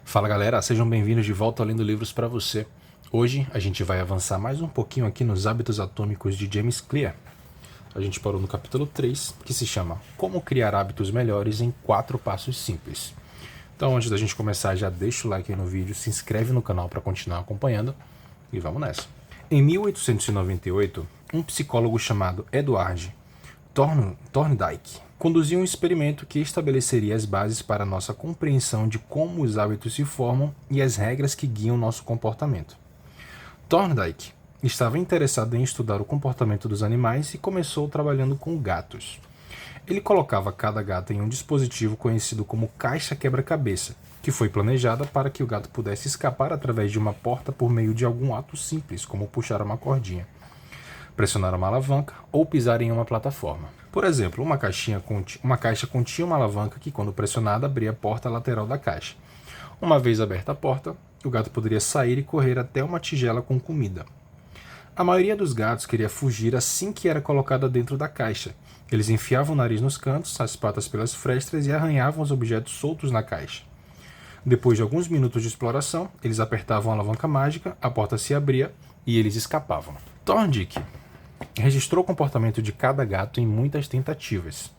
Fala galera, sejam bem-vindos de volta ao Lendo Livros para você. Hoje a gente vai avançar mais um pouquinho aqui nos hábitos atômicos de James Clear. A gente parou no capítulo 3, que se chama Como Criar Hábitos Melhores em 4 Passos Simples. Então antes da gente começar, já deixa o like aí no vídeo, se inscreve no canal para continuar acompanhando e vamos nessa. Em 1898, um psicólogo chamado Edward Thorndike conduziu um experimento que estabeleceria as bases para nossa compreensão de como os hábitos se formam e as regras que guiam nosso comportamento. Thorndike estava interessado em estudar o comportamento dos animais e começou trabalhando com gatos. Ele colocava cada gato em um dispositivo conhecido como caixa quebra-cabeça, que foi planejada para que o gato pudesse escapar através de uma porta por meio de algum ato simples, como puxar uma cordinha, pressionar uma alavanca ou pisar em uma plataforma. Por exemplo, uma caixa continha uma alavanca que, quando pressionada, abria a porta lateral da caixa. Uma vez aberta a porta, o gato poderia sair e correr até uma tigela com comida. A maioria dos gatos queria fugir assim que era colocada dentro da caixa. Eles enfiavam o nariz nos cantos, as patas pelas frestas e arranhavam os objetos soltos na caixa. Depois de alguns minutos de exploração, eles apertavam a alavanca mágica, a porta se abria e eles escapavam. Thorndike registrou o comportamento de cada gato em muitas tentativas.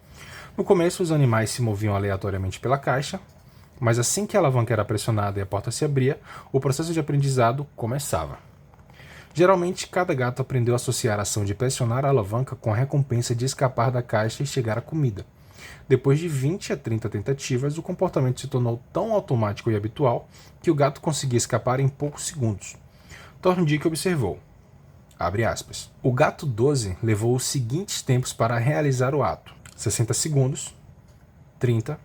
No começo, os animais se moviam aleatoriamente pela caixa, mas assim que a alavanca era pressionada e a porta se abria, o processo de aprendizado começava. Geralmente, cada gato aprendeu a associar a ação de pressionar a alavanca com a recompensa de escapar da caixa e chegar à comida. Depois de 20 a 30 tentativas, o comportamento se tornou tão automático e habitual que o gato conseguia escapar em poucos segundos. Thorndike observou: abre aspas. O gato 12 levou os seguintes tempos para realizar o ato: 60 segundos, 30,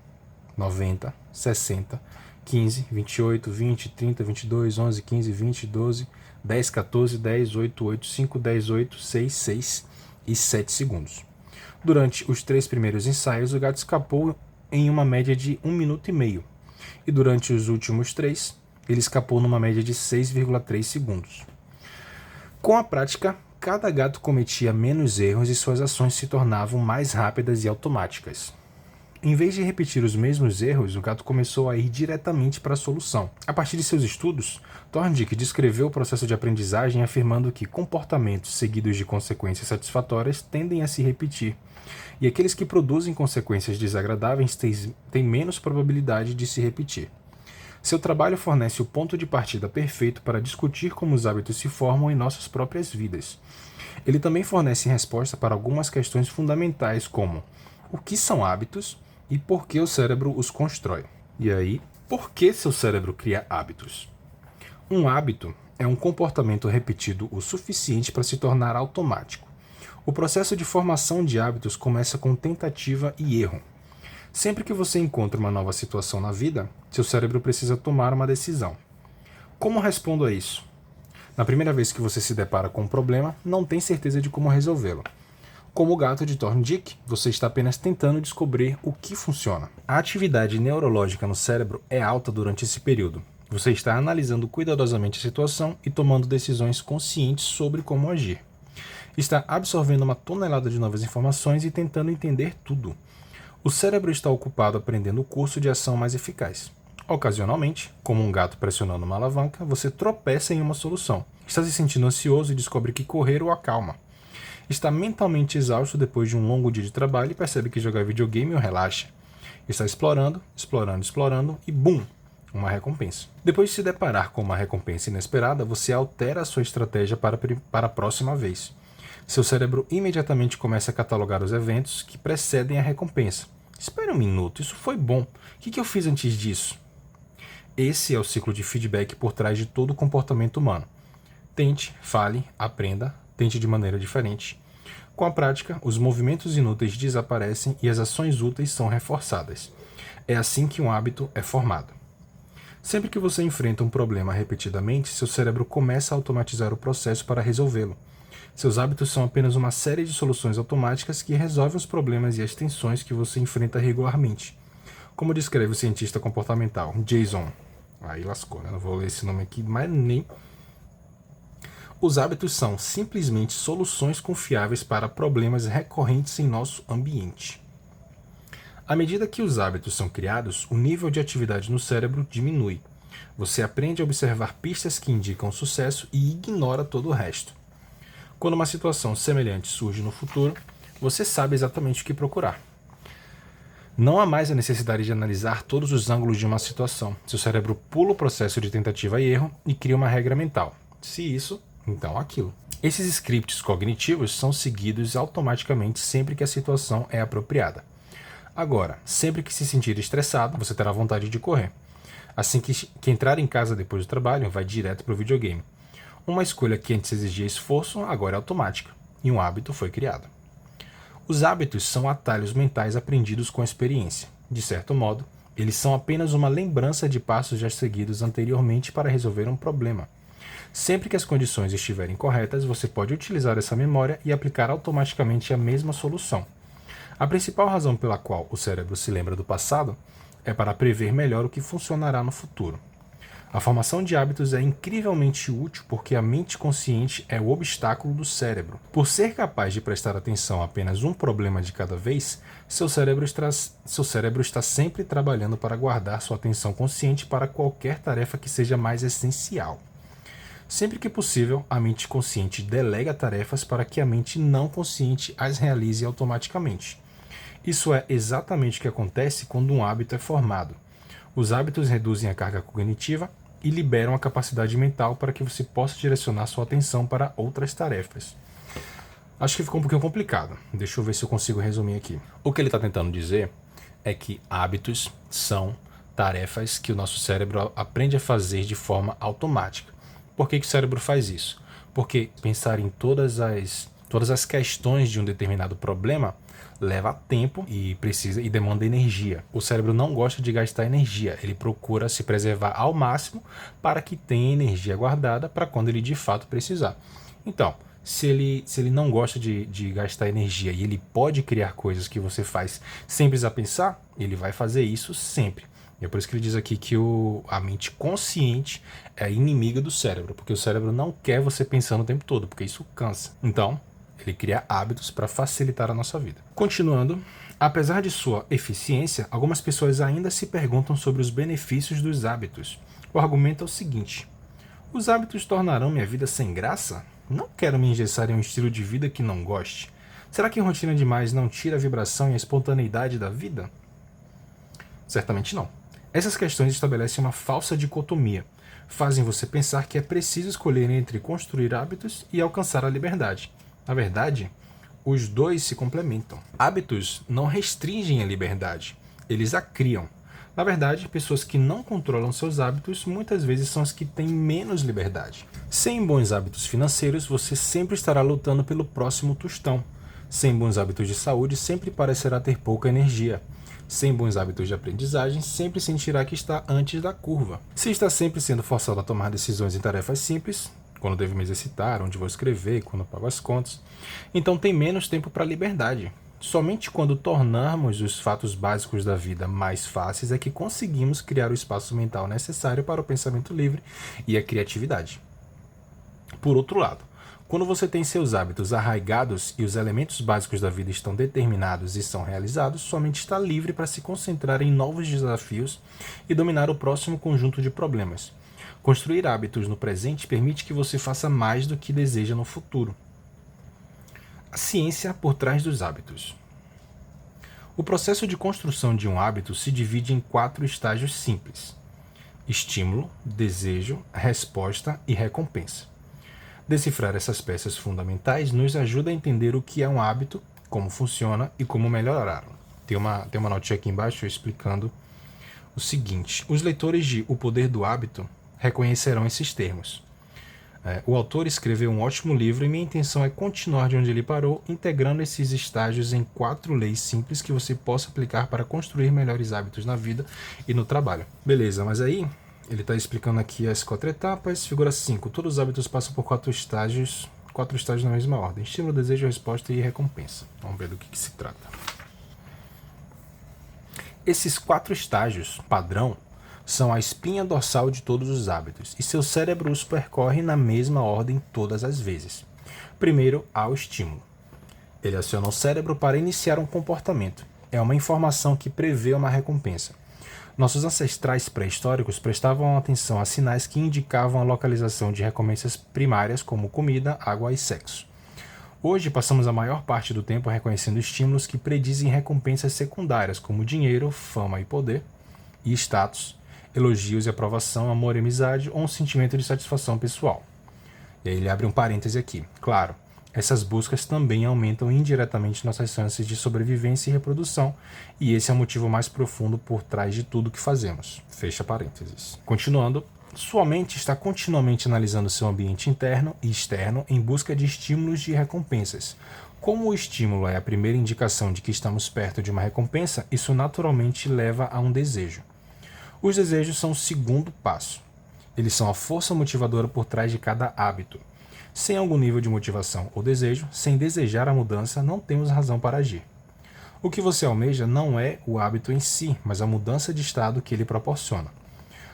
90, 60, 15, 28, 20, 30, 22, 11, 15, 20, 12, 10, 14, 10, 8, 8, 5, 10, 8, 6, 6 e 7 segundos. Durante os 3 primeiros ensaios, o gato escapou em uma média de 1 minuto e meio. E durante os últimos 3, ele escapou numa média de 6,3 segundos. Com a prática, cada gato cometia menos erros e suas ações se tornavam mais rápidas e automáticas. Em vez de repetir os mesmos erros, o gato começou a ir diretamente para a solução. A partir de seus estudos, Thorndike descreveu o processo de aprendizagem afirmando que comportamentos seguidos de consequências satisfatórias tendem a se repetir, e aqueles que produzem consequências desagradáveis têm menos probabilidade de se repetir. Seu trabalho fornece o ponto de partida perfeito para discutir como os hábitos se formam em nossas próprias vidas. Ele também fornece resposta para algumas questões fundamentais como: o que são hábitos e por que o cérebro os constrói? E aí, por que seu cérebro cria hábitos? Um hábito é um comportamento repetido o suficiente para se tornar automático. O processo de formação de hábitos começa com tentativa e erro. Sempre que você encontra uma nova situação na vida, seu cérebro precisa tomar uma decisão. Como respondo a isso? Na primeira vez que você se depara com um problema, não tem certeza de como resolvê-lo. Como o gato de Thorndike, você está apenas tentando descobrir o que funciona. A atividade neurológica no cérebro é alta durante esse período. Você está analisando cuidadosamente a situação e tomando decisões conscientes sobre como agir. Está absorvendo uma tonelada de novas informações e tentando entender tudo. O cérebro está ocupado aprendendo o curso de ação mais eficaz. Ocasionalmente, como um gato pressionando uma alavanca, você tropeça em uma solução. Está se sentindo ansioso e descobre que correr o acalma. Está mentalmente exausto depois de um longo dia de trabalho e percebe que jogar videogame o relaxa. Está explorando e BUM! Uma recompensa. Depois de se deparar com uma recompensa inesperada, você altera a sua estratégia para a próxima vez. Seu cérebro imediatamente começa a catalogar os eventos que precedem a recompensa. Espere um minuto, isso foi bom. O que eu fiz antes disso? Esse é o ciclo de feedback por trás de todo o comportamento humano. Tente, fale, aprenda, tente de maneira diferente. Com a prática, os movimentos inúteis desaparecem e as ações úteis são reforçadas. É assim que um hábito é formado. Sempre que você enfrenta um problema repetidamente, seu cérebro começa a automatizar o processo para resolvê-lo. Seus hábitos são apenas uma série de soluções automáticas que resolvem os problemas e as tensões que você enfrenta regularmente. Como descreve o cientista comportamental Jason... Aí lascou, né? Não vou ler esse nome aqui, mas nem... Os hábitos são simplesmente soluções confiáveis para problemas recorrentes em nosso ambiente. À medida que os hábitos são criados, o nível de atividade no cérebro diminui. Você aprende a observar pistas que indicam sucesso e ignora todo o resto. Quando uma situação semelhante surge no futuro, você sabe exatamente o que procurar. Não há mais a necessidade de analisar todos os ângulos de uma situação. Seu cérebro pula o processo de tentativa e erro e cria uma regra mental. Se isso, então aquilo. Esses scripts cognitivos são seguidos automaticamente sempre que a situação é apropriada. Agora, sempre que se sentir estressado, você terá vontade de correr. Assim que entrar em casa depois do trabalho, vai direto para o videogame. Uma escolha que antes exigia esforço, agora é automática, e um hábito foi criado. Os hábitos são atalhos mentais aprendidos com a experiência. De certo modo, eles são apenas uma lembrança de passos já seguidos anteriormente para resolver um problema. Sempre que as condições estiverem corretas, você pode utilizar essa memória e aplicar automaticamente a mesma solução. A principal razão pela qual o cérebro se lembra do passado é para prever melhor o que funcionará no futuro. A formação de hábitos é incrivelmente útil porque a mente consciente é o obstáculo do cérebro. Por ser capaz de prestar atenção a apenas um problema de cada vez, seu cérebro está sempre trabalhando para guardar sua atenção consciente para qualquer tarefa que seja mais essencial. Sempre que possível, a mente consciente delega tarefas para que a mente não consciente as realize automaticamente. Isso é exatamente o que acontece quando um hábito é formado. Os hábitos reduzem a carga cognitiva e liberam a capacidade mental para que você possa direcionar sua atenção para outras tarefas. Acho que ficou um pouquinho complicado. Deixa eu ver se eu consigo resumir aqui. O que ele está tentando dizer é que hábitos são tarefas que o nosso cérebro aprende a fazer de forma automática. Por que o cérebro faz isso? Porque pensar em todas as questões de um determinado problema leva tempo e demanda energia. O cérebro não gosta de gastar energia, ele procura se preservar ao máximo para que tenha energia guardada para quando ele de fato precisar. Então, se ele não gosta de gastar energia e ele pode criar coisas que você faz sem precisar pensar, ele vai fazer isso sempre. E é por isso que ele diz aqui que a mente consciente é inimiga do cérebro, porque o cérebro não quer você pensando o tempo todo, porque isso cansa. Então, ele cria hábitos para facilitar a nossa vida. Continuando, apesar de sua eficiência, algumas pessoas ainda se perguntam sobre os benefícios dos hábitos. O argumento é o seguinte: os hábitos tornarão minha vida sem graça? Não quero me engessar em um estilo de vida que não goste. Será que rotina demais não tira a vibração e a espontaneidade da vida? Certamente não. Essas questões estabelecem uma falsa dicotomia. Fazem você pensar que é preciso escolher entre construir hábitos e alcançar a liberdade. Na verdade, os dois se complementam. Hábitos não restringem a liberdade, eles a criam. Na verdade, pessoas que não controlam seus hábitos muitas vezes são as que têm menos liberdade. Sem bons hábitos financeiros, você sempre estará lutando pelo próximo tostão. Sem bons hábitos de saúde, sempre parecerá ter pouca energia. Sem bons hábitos de aprendizagem, sempre sentirá que está antes da curva. Se está sempre sendo forçado a tomar decisões em tarefas simples, quando devo me exercitar, onde vou escrever, quando pago as contas, então tem menos tempo para a liberdade. Somente quando tornarmos os fatos básicos da vida mais fáceis é que conseguimos criar o espaço mental necessário para o pensamento livre e a criatividade. Por outro lado, quando você tem seus hábitos arraigados e os elementos básicos da vida estão determinados e são realizados, sua mente está livre para se concentrar em novos desafios e dominar o próximo conjunto de problemas. Construir hábitos no presente permite que você faça mais do que deseja no futuro. A ciência por trás dos hábitos. O processo de construção de um hábito se divide em 4 estágios simples: estímulo, desejo, resposta e recompensa. Decifrar essas peças fundamentais nos ajuda a entender o que é um hábito, como funciona e como melhorá-lo. Tem uma notinha aqui embaixo explicando o seguinte: os leitores de O Poder do Hábito reconhecerão esses termos. O autor escreveu um ótimo livro e minha intenção é continuar de onde ele parou, integrando esses estágios em 4 leis simples que você possa aplicar para construir melhores hábitos na vida e no trabalho. Beleza, mas aí ele está explicando aqui as 4 etapas. Figura 5. Todos os hábitos passam por 4 estágios na mesma ordem: estímulo, desejo, resposta e recompensa. Vamos ver do que se trata. Esses 4 estágios, padrão, são a espinha dorsal de todos os hábitos, e seu cérebro os percorre na mesma ordem todas as vezes. Primeiro, há o estímulo. Ele aciona o cérebro para iniciar um comportamento. É uma informação que prevê uma recompensa. Nossos ancestrais pré-históricos prestavam atenção a sinais que indicavam a localização de recompensas primárias como comida, água e sexo. Hoje, passamos a maior parte do tempo reconhecendo estímulos que predizem recompensas secundárias como dinheiro, fama e poder, e status, elogios e aprovação, amor e amizade ou um sentimento de satisfação pessoal. E aí ele abre um parêntese aqui. Claro, essas buscas também aumentam indiretamente nossas chances de sobrevivência e reprodução, e esse é o motivo mais profundo por trás de tudo que fazemos. Fecha parênteses. Continuando, sua mente está continuamente analisando seu ambiente interno e externo em busca de estímulos de recompensas. Como o estímulo é a primeira indicação de que estamos perto de uma recompensa, isso naturalmente leva a um desejo. Os desejos são o segundo passo. Eles são a força motivadora por trás de cada hábito. Sem algum nível de motivação ou desejo, sem desejar a mudança, não temos razão para agir. O que você almeja não é o hábito em si, mas a mudança de estado que ele proporciona.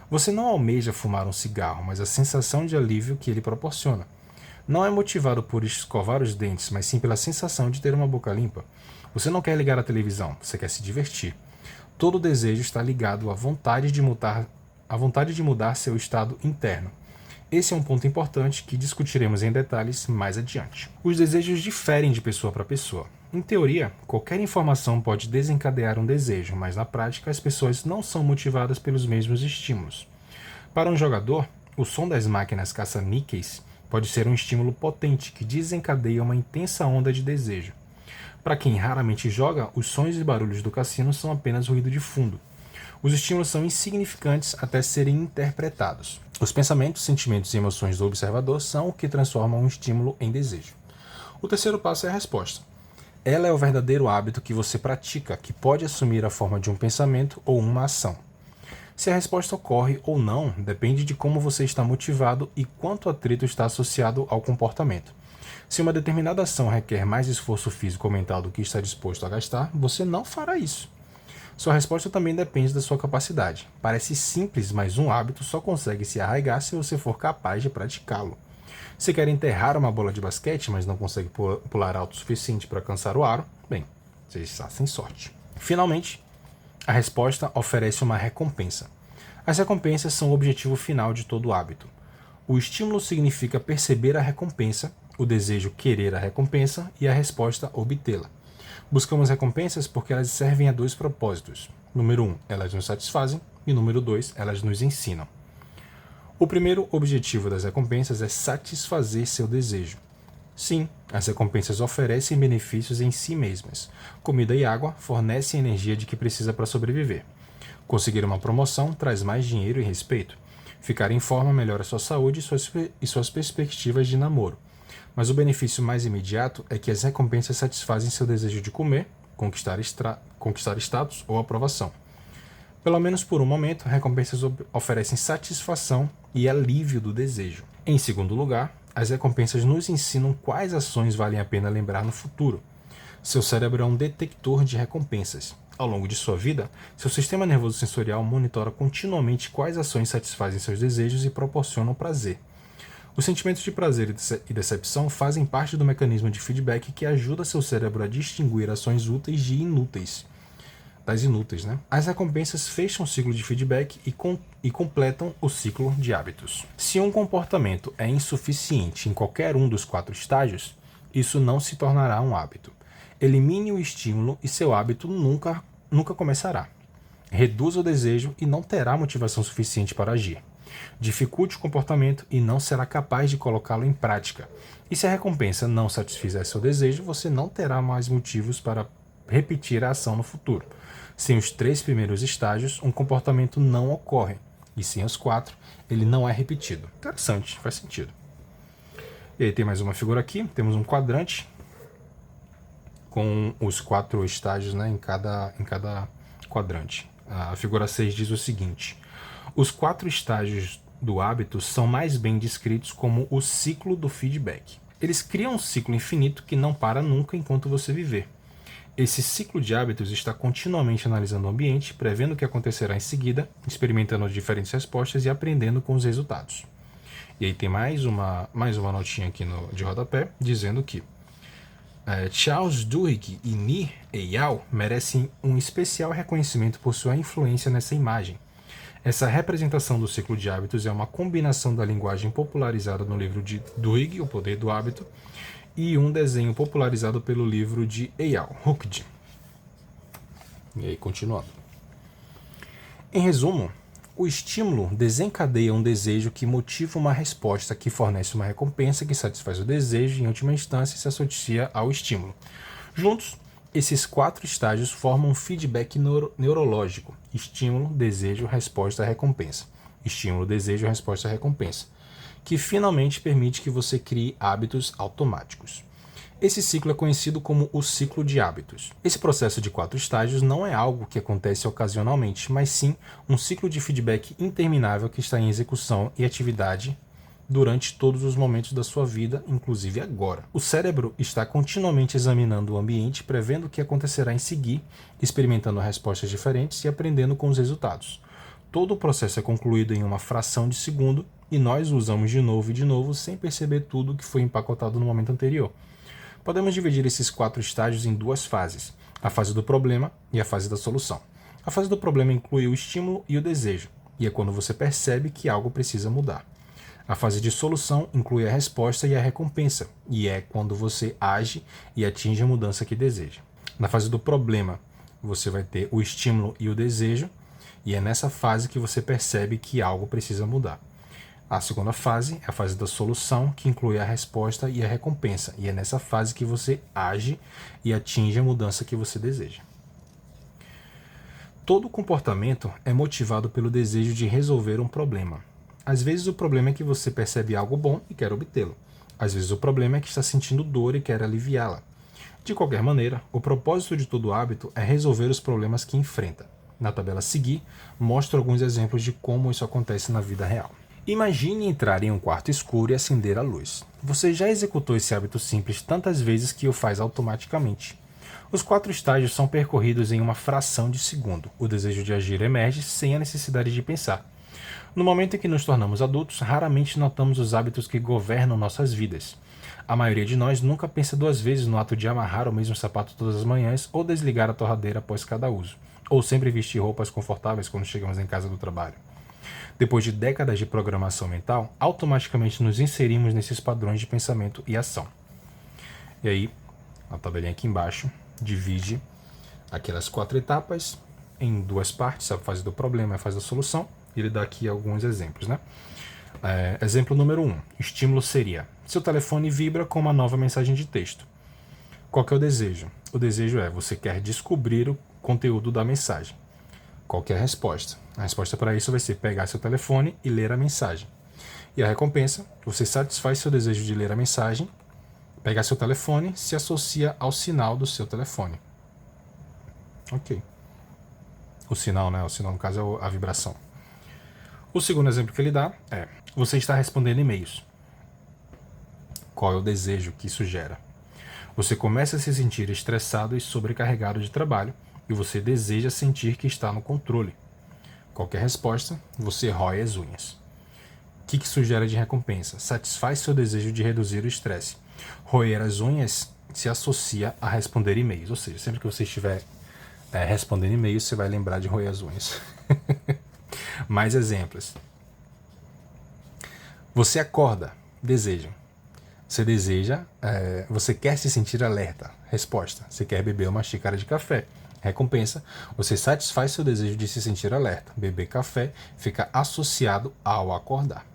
Você não almeja fumar um cigarro, mas a sensação de alívio que ele proporciona. Não é motivado por escovar os dentes, mas sim pela sensação de ter uma boca limpa. Você não quer ligar a televisão, você quer se divertir. Todo desejo está ligado à vontade de mudar seu estado interno. Esse é um ponto importante que discutiremos em detalhes mais adiante. Os desejos diferem de pessoa para pessoa. Em teoria, qualquer informação pode desencadear um desejo, mas na prática as pessoas não são motivadas pelos mesmos estímulos. Para um jogador, o som das máquinas caça-níqueis pode ser um estímulo potente que desencadeia uma intensa onda de desejo. Para quem raramente joga, os sons e barulhos do cassino são apenas ruído de fundo. Os estímulos são insignificantes até serem interpretados. Os pensamentos, sentimentos e emoções do observador são o que transformam um estímulo em desejo. O terceiro passo é a resposta. Ela é o verdadeiro hábito que você pratica, que pode assumir a forma de um pensamento ou uma ação. Se a resposta ocorre ou não depende de como você está motivado e quanto atrito está associado ao comportamento. Se uma determinada ação requer mais esforço físico ou mental do que está disposto a gastar, você não fará isso. Sua resposta também depende da sua capacidade. Parece simples, mas um hábito só consegue se arraigar se você for capaz de praticá-lo. Se quer enterrar uma bola de basquete, mas não consegue pular alto o suficiente para alcançar o aro, bem, você está sem sorte. Finalmente, a resposta oferece uma recompensa. As recompensas são o objetivo final de todo hábito. O estímulo significa perceber a recompensa, o desejo querer a recompensa e a resposta obtê-la. Buscamos recompensas porque elas servem a dois propósitos. Número 1, elas nos satisfazem e número 2, elas nos ensinam. O primeiro objetivo das recompensas é satisfazer seu desejo. Sim, as recompensas oferecem benefícios em si mesmas. Comida e água fornecem a energia de que precisa para sobreviver. Conseguir uma promoção traz mais dinheiro e respeito. Ficar em forma melhora sua saúde e suas perspectivas de namoro. Mas o benefício mais imediato é que as recompensas satisfazem seu desejo de comer, conquistar status ou aprovação. Pelo menos por um momento, recompensas oferecem satisfação e alívio do desejo. Em segundo lugar, as recompensas nos ensinam quais ações valem a pena lembrar no futuro. Seu cérebro é um detector de recompensas. Ao longo de sua vida, seu sistema nervoso sensorial monitora continuamente quais ações satisfazem seus desejos e proporcionam prazer. Os sentimentos de prazer e decepção fazem parte do mecanismo de feedback que ajuda seu cérebro a distinguir ações úteis de inúteis. Das inúteis, né? As recompensas fecham o ciclo de feedback e completam o ciclo de hábitos. Se um comportamento é insuficiente em qualquer um dos 4 estágios, isso não se tornará um hábito. Elimine o estímulo e seu hábito nunca começará. Reduza o desejo e não terá motivação suficiente para agir. Dificulte o comportamento e não será capaz de colocá-lo em prática. E se a recompensa não satisfizer seu desejo, você não terá mais motivos para repetir a ação no futuro. Sem os 3 primeiros estágios, um comportamento não ocorre. E sem os 4, ele não é repetido. Interessante, faz sentido. E aí tem mais uma figura aqui. Temos um quadrante com os 4 estágios, né, em cada quadrante. A figura 6 diz o seguinte: os 4 estágios do hábito são mais bem descritos como o ciclo do feedback. Eles criam um ciclo infinito que não para nunca enquanto você viver. Esse ciclo de hábitos está continuamente analisando o ambiente, prevendo o que acontecerá em seguida, experimentando diferentes respostas e aprendendo com os resultados. E aí tem mais uma notinha aqui de rodapé, dizendo que Charles Duhigg e Ni Eyal merecem um especial reconhecimento por sua influência nessa imagem. Essa representação do ciclo de hábitos é uma combinação da linguagem popularizada no livro de Duhigg, O Poder do Hábito, e um desenho popularizado pelo livro de Eyal, Hooked. E aí, continuando. Em resumo, o estímulo desencadeia um desejo que motiva uma resposta que fornece uma recompensa que satisfaz o desejo e, em última instância, se associa ao estímulo. Juntos, esses 4 estágios formam um feedback neurológico: estímulo, desejo, resposta, recompensa. Estímulo, desejo, resposta, recompensa, que finalmente permite que você crie hábitos automáticos. Esse ciclo é conhecido como o ciclo de hábitos. Esse processo de 4 estágios não é algo que acontece ocasionalmente, mas sim um ciclo de feedback interminável que está em execução e atividade durante todos os momentos da sua vida, inclusive agora. O cérebro está continuamente examinando o ambiente, prevendo o que acontecerá em seguir, experimentando respostas diferentes e aprendendo com os resultados. Todo o processo é concluído em uma fração de segundo e nós o usamos de novo sem perceber tudo que foi empacotado no momento anterior. Podemos dividir esses 4 estágios em 2 fases: a fase do problema e a fase da solução. A fase do problema inclui o estímulo e o desejo, e é quando você percebe que algo precisa mudar. A fase de solução inclui a resposta e a recompensa, e é quando você age e atinge a mudança que deseja. Na fase do problema, você vai ter o estímulo e o desejo, e é nessa fase que você percebe que algo precisa mudar. A segunda fase é a fase da solução, que inclui a resposta e a recompensa, e é nessa fase que você age e atinge a mudança que você deseja. Todo comportamento é motivado pelo desejo de resolver um problema. Às vezes o problema é que você percebe algo bom e quer obtê-lo. Às vezes o problema é que está sentindo dor e quer aliviá-la. De qualquer maneira, o propósito de todo hábito é resolver os problemas que enfrenta. Na tabela a seguir, mostro alguns exemplos de como isso acontece na vida real. Imagine entrar em um quarto escuro e acender a luz. Você já executou esse hábito simples tantas vezes que o faz automaticamente. Os 4 estágios são percorridos em uma fração de segundo. O desejo de agir emerge sem a necessidade de pensar. No momento em que nos tornamos adultos, raramente notamos os hábitos que governam nossas vidas. A maioria de nós nunca pensa 2 vezes no ato de amarrar o mesmo sapato todas as manhãs ou desligar a torradeira após cada uso, ou sempre vestir roupas confortáveis quando chegamos em casa do trabalho. Depois de décadas de programação mental, automaticamente nos inserimos nesses padrões de pensamento e ação. E aí, a tabelinha aqui embaixo divide aquelas 4 etapas em 2 partes: a fase do problema e a fase da solução. Ele dá aqui alguns exemplos, né? Exemplo número 1. Estímulo seria: seu telefone vibra com uma nova mensagem de texto. Qual que é o desejo? O desejo é: você quer descobrir o conteúdo da mensagem. Qual que é a resposta? A resposta para isso vai ser pegar seu telefone e ler a mensagem. E a recompensa: você satisfaz seu desejo de ler a mensagem, pegar seu telefone, se associa ao sinal do seu telefone. Ok. O sinal, né? O sinal, no caso, é a vibração. O segundo exemplo que ele dá é: você está respondendo e-mails. Qual é o desejo que isso gera? Você começa a se sentir estressado e sobrecarregado de trabalho e você deseja sentir que está no controle. Qualquer resposta, você rói as unhas. O que isso gera de recompensa? Satisfaz seu desejo de reduzir o estresse. Roer as unhas se associa a responder e-mails, ou seja, sempre que você estiver respondendo e-mails, você vai lembrar de roer as unhas. Mais exemplos. Você acorda, deseja. Você quer se sentir alerta. Resposta: você quer beber uma xícara de café. Recompensa: você satisfaz seu desejo de se sentir alerta. Beber café fica associado ao acordar.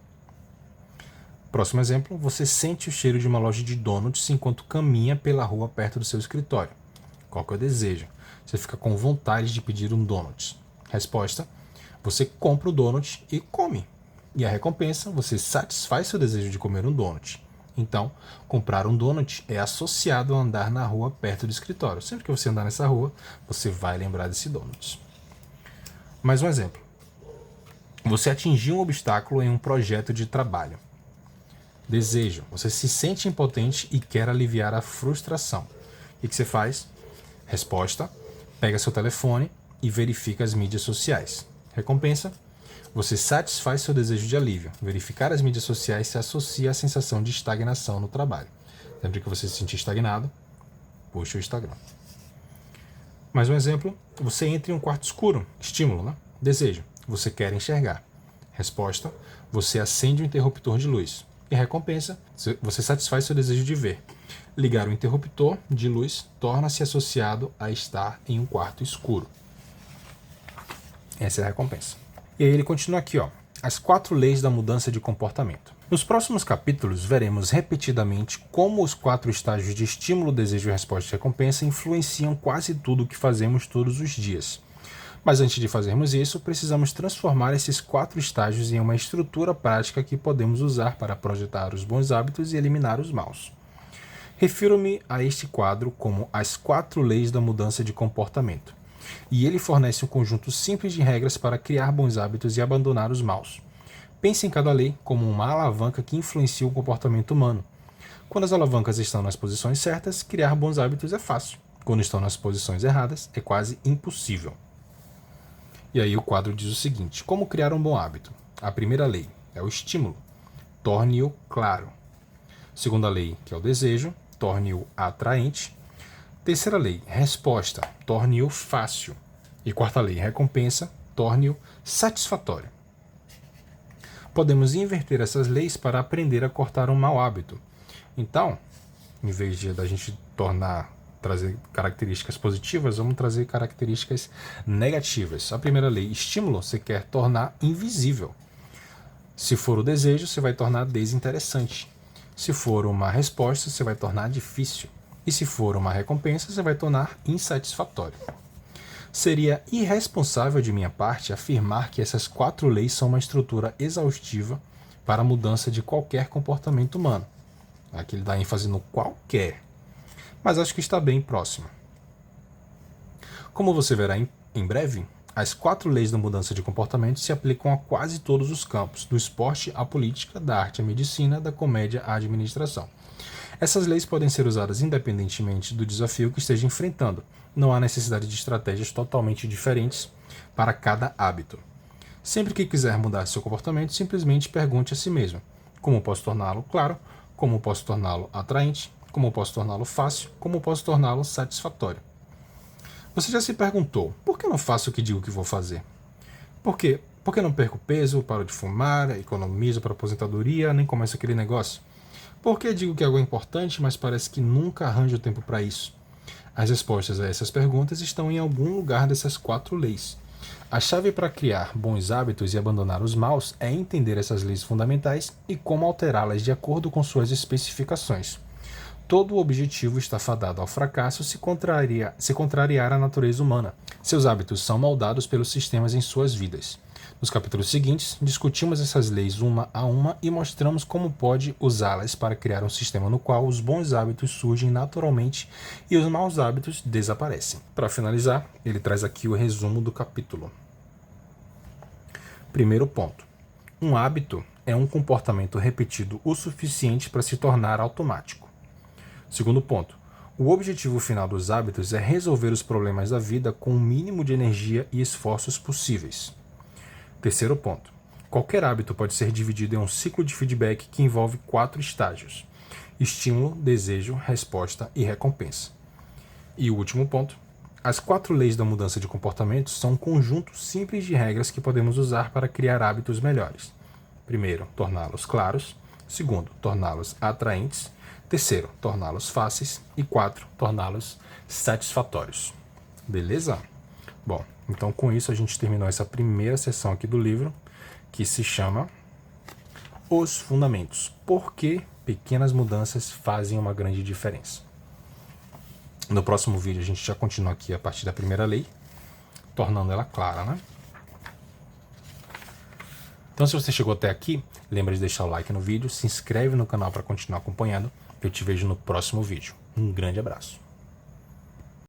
Próximo exemplo: você sente o cheiro de uma loja de donuts enquanto caminha pela rua perto do seu escritório. Qual que é o desejo? Você fica com vontade de pedir um donut. Resposta: você compra o donut e come. E a recompensa: você satisfaz seu desejo de comer um donut. Então, comprar um donut é associado a andar na rua perto do escritório. Sempre que você andar nessa rua, você vai lembrar desse donut. Mais um exemplo. Você atingiu um obstáculo em um projeto de trabalho. Desejo: você se sente impotente e quer aliviar a frustração. O que você faz? Resposta: pega seu telefone e verifica as mídias sociais. Recompensa: você satisfaz seu desejo de alívio. Verificar as mídias sociais se associa à sensação de estagnação no trabalho. Sempre que você se sentir estagnado, post ou Instagram. Mais um exemplo, você entra em um quarto escuro. Estímulo, né? Desejo, você quer enxergar. Resposta, você acende o interruptor de luz. E recompensa, você satisfaz seu desejo de ver. Ligar o interruptor de luz torna-se associado a estar em um quarto escuro. Essa é a recompensa. E aí ele continua aqui, ó. As 4 leis da mudança de comportamento. Nos próximos capítulos, veremos repetidamente como os 4 estágios de estímulo, desejo, resposta e recompensa influenciam quase tudo o que fazemos todos os dias. Mas antes de fazermos isso, precisamos transformar esses 4 estágios em uma estrutura prática que podemos usar para projetar os bons hábitos e eliminar os maus. Refiro-me a este quadro como as 4 leis da mudança de comportamento, e ele fornece um conjunto simples de regras para criar bons hábitos e abandonar os maus. Pense em cada lei como uma alavanca que influencia o comportamento humano. Quando as alavancas estão nas posições certas, criar bons hábitos é fácil. Quando estão nas posições erradas, é quase impossível. E aí o quadro diz o seguinte: como criar um bom hábito? A primeira lei é o estímulo. Torne-o claro. Segunda lei, que é o desejo, torne-o atraente. Terceira lei, resposta, torne-o fácil. E quarta lei, recompensa, torne-o satisfatório. Podemos inverter essas leis para aprender a cortar um mau hábito. Então, em vez de da gente trazer características positivas, vamos trazer características negativas. A primeira lei, estímulo, você quer tornar invisível. Se for o desejo, você vai tornar desinteressante. Se for uma resposta, você vai tornar difícil. E se for uma recompensa, você vai tornar insatisfatório. Seria irresponsável de minha parte afirmar que essas 4 leis são uma estrutura exaustiva para a mudança de qualquer comportamento humano. Aqui ele dá ênfase no qualquer, mas acho que está bem próximo. Como você verá em breve, as 4 leis da mudança de comportamento se aplicam a quase todos os campos, do esporte à política, da arte à medicina, da comédia à administração. Essas leis podem ser usadas independentemente do desafio que esteja enfrentando. Não há necessidade de estratégias totalmente diferentes para cada hábito. Sempre que quiser mudar seu comportamento, simplesmente pergunte a si mesmo: como posso torná-lo claro? Como posso torná-lo atraente? Como posso torná-lo fácil? Como posso torná-lo satisfatório? Você já se perguntou: por que eu não faço o que digo que vou fazer? Por quê? Porque eu não perco peso, paro de fumar, economizo para aposentadoria, nem começo aquele negócio? Por que digo que algo é importante, mas parece que nunca arranjo tempo para isso? As respostas a essas perguntas estão em algum lugar dessas 4 leis. A chave para criar bons hábitos e abandonar os maus é entender essas leis fundamentais e como alterá-las de acordo com suas especificações. Todo o objetivo está fadado ao fracasso se contrariar a natureza humana. Seus hábitos são moldados pelos sistemas em suas vidas. Nos capítulos seguintes, discutimos essas leis uma a uma e mostramos como pode usá-las para criar um sistema no qual os bons hábitos surgem naturalmente e os maus hábitos desaparecem. Para finalizar, ele traz aqui o resumo do capítulo. Primeiro ponto. Um hábito é um comportamento repetido o suficiente para se tornar automático. Segundo ponto. O objetivo final dos hábitos é resolver os problemas da vida com o mínimo de energia e esforços possíveis. Terceiro ponto. Qualquer hábito pode ser dividido em um ciclo de feedback que envolve 4 estágios: estímulo, desejo, resposta e recompensa. E o último ponto. As 4 leis da mudança de comportamento são um conjunto simples de regras que podemos usar para criar hábitos melhores. Primeiro, torná-los claros. Segundo, torná-los atraentes. Terceiro, torná-los fáceis. E 4, torná-los satisfatórios. Beleza? Bom, então com isso a gente terminou essa primeira sessão aqui do livro, que se chama Os Fundamentos. Por que pequenas mudanças fazem uma grande diferença? No próximo vídeo a gente já continua aqui a partir da primeira lei, tornando ela clara, né? Então se você chegou até aqui, lembra de deixar o like no vídeo, se inscreve no canal para continuar acompanhando. Eu te vejo no próximo vídeo. Um grande abraço.